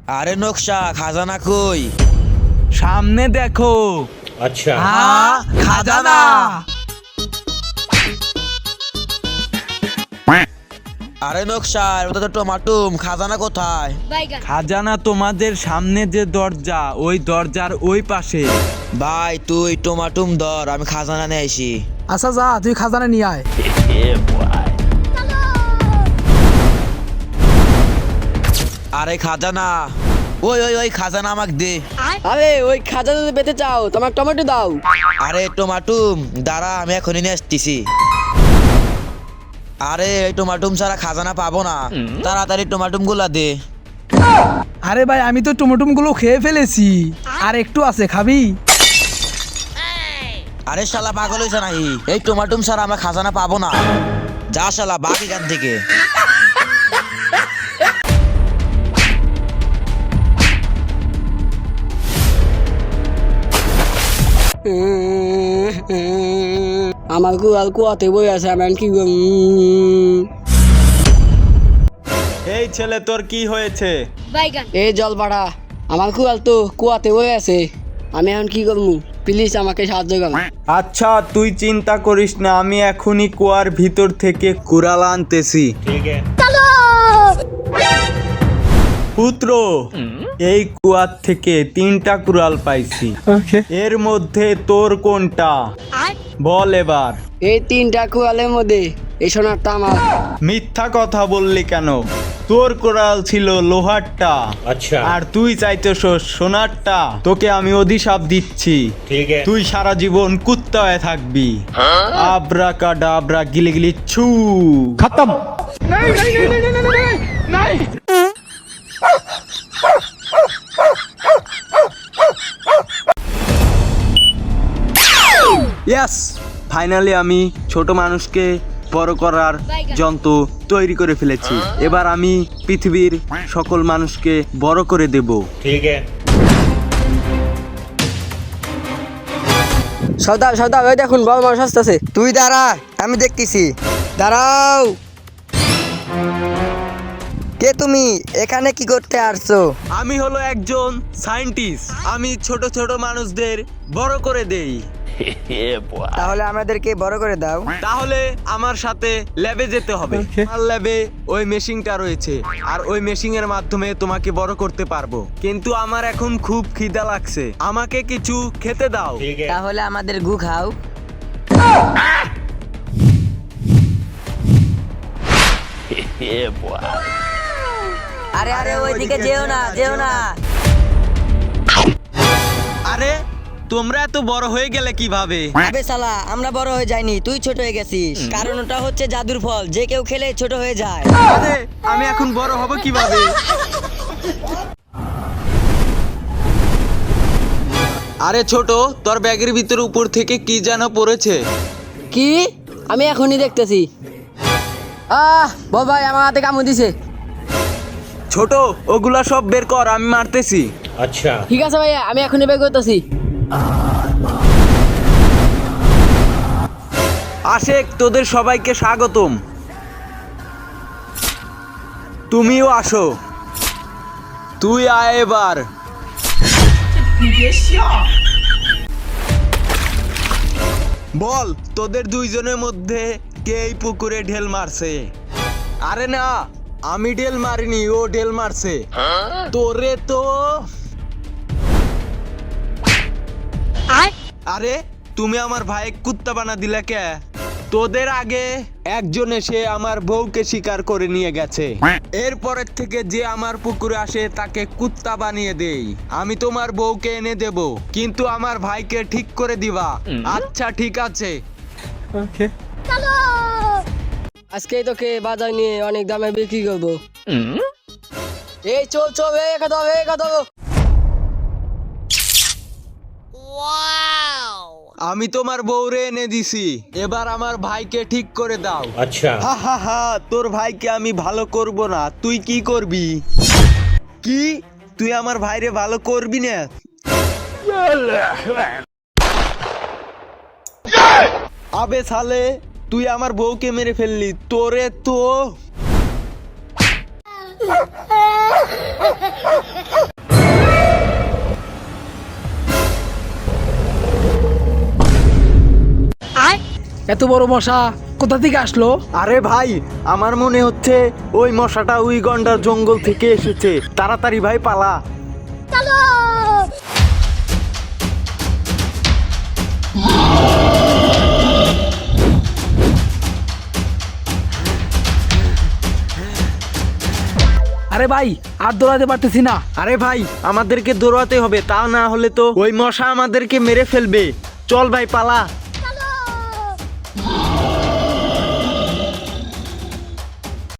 আরে নকশা খাজানা কই? সামনে দেখো। अच्छा খাজানা। আরে নকশা ওটা তো টমাটুম, খাজানা কোথায়? খাজানা তোমাদের সামনে যে দরজা, ওই দরজার ওই পাশে। ভাই তুই টমাটুম ধর, আমি খাজানা নিয়ে আইছি। আচ্ছা যা, তুই খাজানা নিয়ে আয়। আরে খাজানা, ওই ওই ওই খাজানা আমাকে দে। আরে ওই খাজা যদি পেতে চাও তোমার টমেটো দাও। আরে টমাটুম দাঁড়া, আমি এখনই নিয়ে আসতেছি। আরে এই টমাটুম ছাড়া খাজানা পাবো না, তাড়াতাড়ি টমাটুম গুলা দে। আরে ভাই আমি তো টমেটোম গুলো খেয়ে ফেলেছি, আর একটু আছে, খাবি? আরে শালা পাগল হয়েছে নাকি? এই টমাটুম ছাড়া আমরা খাজানা পাবো না। যা শালা বাঘ এখান থেকে। আমার কুয়াল কুয়াতে বই আছে, আমি কি এই ছেলে তোর কি হয়েছে? এই জল বাড়া, আমার কুয়াল তো কুয়াতে বই আছে, আমি এখন কি করবো? প্লিজ আমাকে সাহায্য করো। আচ্ছা তুই চিন্তা করিস না, আমি এখনই কুয়ার ভিতর থেকে কুড়াল আনতেছি। ठीक है পুত্র, এই কুয়ার থেকে 3টা কুড়াল পাইছি। এর মধ্যে তোর কোনটা বল এবার। এই 3টা কুয়ালের মধ্যে এই সোনারটা আমার। মিথ্যা কথা বললি কেন? তোর কোরাল ছিল লোহারটা, अच्छा আর তুই চাইতেছ সোনারটা। তোকে আমি অভিশাপ দিচ্ছি, ठीक है তুই সারা জীবন কুত্তা হয়ে থাকবি। আব্রা কাডাব্রা গিলে গিলি ছু খতম। ইয়েস, ফাইনালি আমি ছোট মানুষকে বড় করার যন্ত্র তৈরি করে ফেলেছি। এবার আমি পৃথিবীর সকল মানুষকে বড় করে দেব। ठीक है সর্দার সর্দার, ওই দেখুন বড় মানুষ আসতেছে। তুই দাঁড়া, আমি দেখতেছি। দাঁড়াও। কে তুমি? এখানে কি করতে আসছো? আমি হলো একজন সায়েন্টিস্ট, আমি ছোট ছোট মানুষদের বড় করে দেই। তাহলে আমাদেরকে বড় করে দাও। তাহলে আমার সাথে ল্যাবে যেতে হবে। আমার ল্যাবে ওই মেশিনটা রয়েছে, আর ওই মেশিন এর মাধ্যমে তোমাকে বড় করতে পারবো। কিন্তু আমার এখন খুব খিদা লাগছে, আমাকে কিছু খেতে দাও। ठीक है তাহলে আমাদের গু খাও। আরে আরে ওইদিকে যেও না, যেও না। আরে তোমরা এত বড় হয়ে গেলে কিভাবে? আবে শালা, আমরা বড় হয়ে যাইনি, তুই ছোট হয়ে গেছিস। কারণ ওটা হচ্ছে জাদুর ফল, যে কেউ খেলে ছোট হয়ে যায়। আরে আমি এখন বড় হব কিভাবে? আরে ছোট, তোর ব্যাগের ভিতর উপর থেকে কি যেন পড়েছে। কি? আমি এখনই দেখতেছি। বল ভাই, আমার হাতে কামড় দিছে। ছোট, ওগুলা সব বের কর, আমি মারতেছি। अच्छा ঠিক আছে ভাইয়া, আমি এখনই বের করতেছি। আশেক, তোদের সবাইকে স্বাগতম। তুমিও আসো। তুই আয় এবার। বল, তোদের দুইজনের মধ্যে কে এই পুকুরে ঢেল মারছে? আরে না, আমি ঢেল মারিনি, ও ঢেল মারছে। তোরে তো আরে তুমি আমার ভাই কুত্তা বানা দিলে কে? তোদের আগে একজন এসে আমার বউকে শিকার করে নিয়ে গেছে। এরপরের থেকে যে আমার পুকুরে আসে তাকে কুত্তা বানিয়ে দেই। আমি তোমার বউকে এনে দেব, কিন্তু আমার ভাইকে ঠিক করে দিবা। আচ্ছা ঠিক আছে। আজকেই তোকে বাজার নিয়ে অনেক দামে বিক্রি করবো। এই চল চল, এই কথা এই কথা। আমি তোমার বউরে এনে দিছি, এবার আমার ভাইকে ঠিক করে দাও। अच्छा হা হা হা, তোর ভাইকে আমি ভালো করব না, তুই কি করবি? কি? তুই আমার ভাইরে ভালো করবি না? আবে সালে, তুই আমার বউকে মেরে ফেললি, তোরে তো এত বড় মশা কোথা থেকে আসলো? আরে ভাই, আমার মনে হচ্ছে ওই মশাটা ওই গন্ডার জঙ্গল থেকে এসেছে। তাড়াতাড়ি ভাই পালা। আরে ভাই আর দৌড়াতে পারতেছি না। আরে ভাই, আমাদেরকে দৌড়াতে হবে, তা না হলে তো ওই মশা আমাদেরকে মেরে ফেলবে। চল ভাই পালা।